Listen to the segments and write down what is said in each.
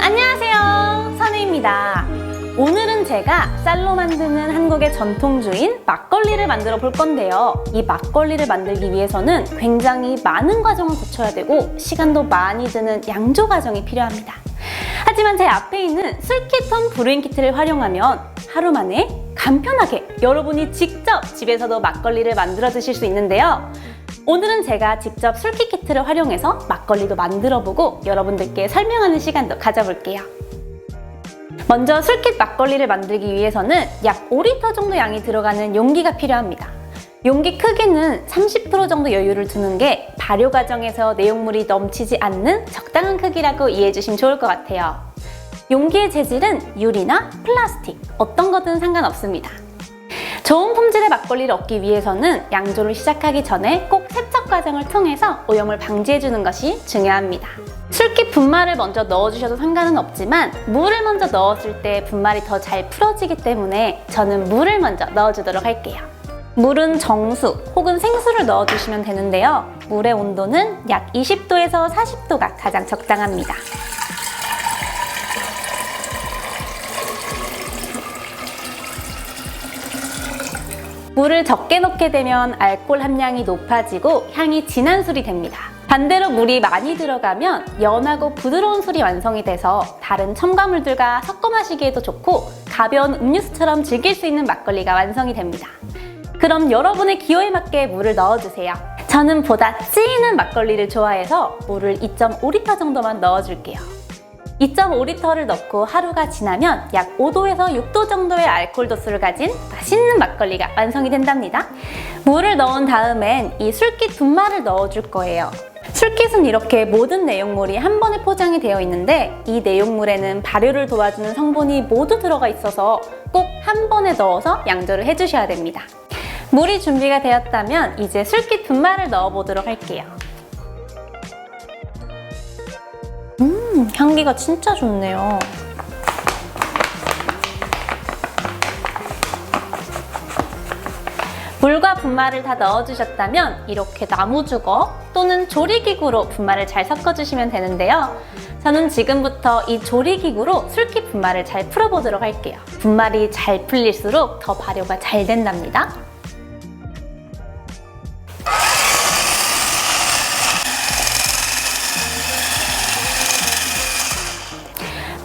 안녕하세요, 선우입니다. 오늘은 제가 쌀로 만드는 한국의 전통주인 막걸리를 만들어 볼 건데요. 이 막걸리를 만들기 위해서는 굉장히 많은 과정을 거쳐야 되고 시간도 많이 드는 양조 과정이 필요합니다. 하지만 제 앞에 있는 술키톤 브루잉 키트를 활용하면 하루 만에 간편하게 여러분이 직접 집에서도 막걸리를 만들어 드실 수 있는데요. 오늘은 제가 직접 술키 키트를 활용해서 막걸리도 만들어보고 여러분들께 설명하는 시간도 가져볼게요. 먼저 술킷 막걸리를 만들기 위해서는 약 5리터 정도 양이 들어가는 용기가 필요합니다. 용기 크기는 30% 정도 여유를 두는 게 발효 과정에서 내용물이 넘치지 않는 적당한 크기라고 이해해 주시면 좋을 것 같아요. 용기의 재질은 유리나 플라스틱, 어떤 거든 상관없습니다. 좋은 품질의 막걸리를 얻기 위해서는 양조를 시작하기 전에 꼭 세척 과정을 통해서 오염을 방지해주는 것이 중요합니다. 술깃 분말을 먼저 넣어주셔도 상관은 없지만 물을 먼저 넣었을 때 분말이 더 잘 풀어지기 때문에 저는 물을 먼저 넣어주도록 할게요. 물은 정수 혹은 생수를 넣어주시면 되는데요. 물의 온도는 약 20도에서 40도가 가장 적당합니다. 물을 적게 넣게 되면 알코올 함량이 높아지고 향이 진한 술이 됩니다. 반대로 물이 많이 들어가면 연하고 부드러운 술이 완성이 돼서 다른 첨가물들과 섞어 마시기에도 좋고 가벼운 음료수처럼 즐길 수 있는 막걸리가 완성이 됩니다. 그럼 여러분의 기호에 맞게 물을 넣어주세요. 저는 보다 진한 막걸리를 좋아해서 물을 2.5리터 정도만 넣어줄게요. 2.5리터를 넣고 하루가 지나면 약 5도에서 6도 정도의 알코올 도수를 가진 맛있는 막걸리가 완성이 된답니다. 물을 넣은 다음엔 이 술깃 분말을 넣어줄 거예요. 술깃은 이렇게 모든 내용물이 한 번에 포장이 되어 있는데 이 내용물에는 발효를 도와주는 성분이 모두 들어가 있어서 꼭 한 번에 넣어서 양조를 해주셔야 됩니다. 물이 준비가 되었다면 이제 술깃 분말을 넣어보도록 할게요. 향기가 진짜 좋네요. 물과 분말을 다 넣어주셨다면 이렇게 나무주걱 또는 조리기구로 분말을 잘 섞어주시면 되는데요. 저는 지금부터 이 조리기구로 술깃 분말을 잘 풀어보도록 할게요. 분말이 잘 풀릴수록 더 발효가 잘 된답니다.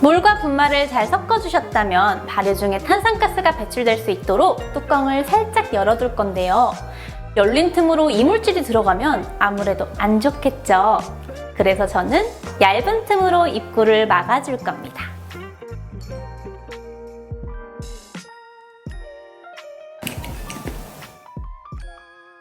물과 분말을 잘 섞어주셨다면 발효 중에 탄산가스가 배출될 수 있도록 뚜껑을 살짝 열어둘 건데요. 열린 틈으로 이물질이 들어가면 아무래도 안 좋겠죠. 그래서 저는 얇은 틈으로 입구를 막아줄 겁니다.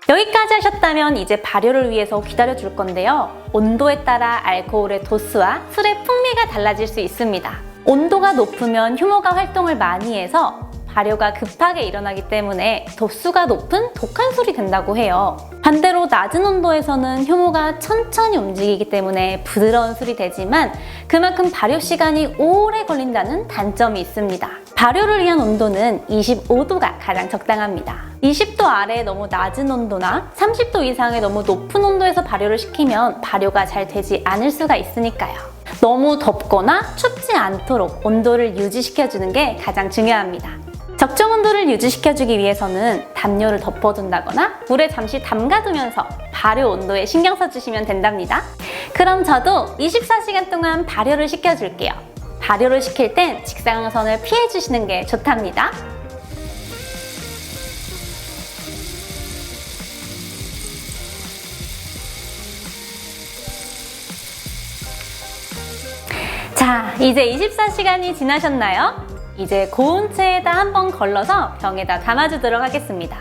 여기까지 하셨다면 이제 발효를 위해서 기다려줄 건데요. 온도에 따라 알코올의 도수와 술의 풍미가 달라질 수 있습니다. 온도가 높으면 효모가 활동을 많이 해서 발효가 급하게 일어나기 때문에 도수가 높은 독한 술이 된다고 해요. 반대로 낮은 온도에서는 효모가 천천히 움직이기 때문에 부드러운 술이 되지만 그만큼 발효 시간이 오래 걸린다는 단점이 있습니다. 발효를 위한 온도는 25도가 가장 적당합니다. 20도 아래 너무 낮은 온도나 30도 이상의 너무 높은 온도에서 발효를 시키면 발효가 잘 되지 않을 수가 있으니까요. 너무 덥거나 춥지 않도록 온도를 유지시켜주는 게 가장 중요합니다. 적정 온도를 유지시켜주기 위해서는 담요를 덮어둔다거나 물에 잠시 담가두면서 발효 온도에 신경 써주시면 된답니다. 그럼 저도 24시간 동안 발효를 시켜줄게요. 발효를 시킬 땐 직사광선을 피해주시는 게 좋답니다. 자, 이제 24시간이 지나셨나요? 이제 고운 체에다 한번 걸러서 병에다 담아주도록 하겠습니다.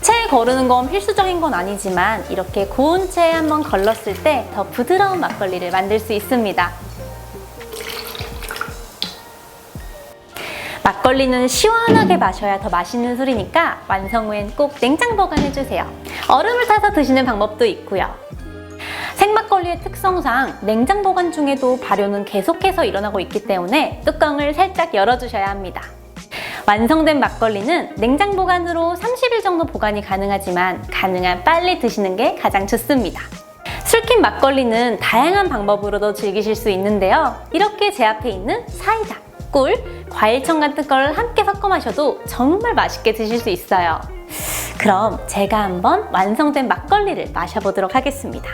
체에 거르는 건 필수적인 건 아니지만 이렇게 고운 체에 한번 걸렀을 때 더 부드러운 막걸리를 만들 수 있습니다. 막걸리는 시원하게 마셔야 더 맛있는 술이니까 완성 후엔 꼭 냉장 보관해주세요. 얼음을 타서 드시는 방법도 있고요. 생막걸리의 특성상 냉장 보관 중에도 발효는 계속해서 일어나고 있기 때문에 뚜껑을 살짝 열어주셔야 합니다. 완성된 막걸리는 냉장 보관으로 30일 정도 보관이 가능하지만 가능한 빨리 드시는 게 가장 좋습니다. 술킷 술팀 막걸리는 다양한 방법으로도 즐기실 수 있는데요. 이렇게 제 앞에 있는 사이다, 꿀, 과일청 같은 걸 함께 섞어 마셔도 정말 맛있게 드실 수 있어요. 그럼 제가 한번 완성된 막걸리를 마셔보도록 하겠습니다.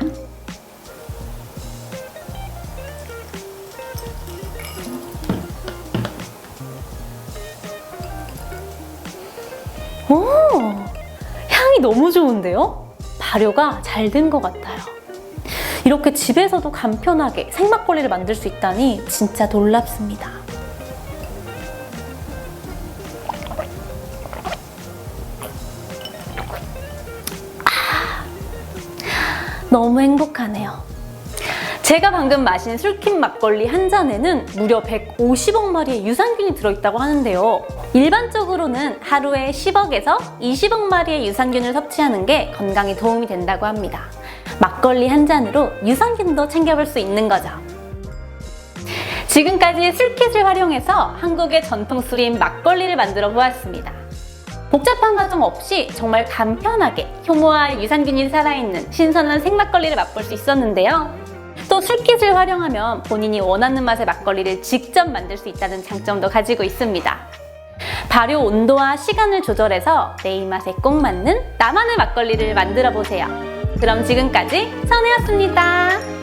오, 향이 너무 좋은데요? 발효가 잘 된 것 같아요. 이렇게 집에서도 간편하게 생막걸리를 만들 수 있다니 진짜 놀랍습니다. 너무 행복하네요. 제가 방금 마신 술킴 막걸리 한 잔에는 무려 150억 마리의 유산균이 들어있다고 하는데요. 일반적으로는 하루에 10억에서 20억 마리의 유산균을 섭취하는 게 건강에 도움이 된다고 합니다. 막걸리 한 잔으로 유산균도 챙겨볼 수 있는 거죠. 지금까지 술퀴즈를 활용해서 한국의 전통술인 막걸리를 만들어 보았습니다. 복잡한 과정 없이 정말 간편하게 효모와 유산균이 살아있는 신선한 생막걸리를 맛볼 수 있었는데요. 또 술깃을 활용하면 본인이 원하는 맛의 막걸리를 직접 만들 수 있다는 장점도 가지고 있습니다. 발효 온도와 시간을 조절해서 내 입맛에 꼭 맞는 나만의 막걸리를 만들어 보세요. 그럼 지금까지 선혜였습니다.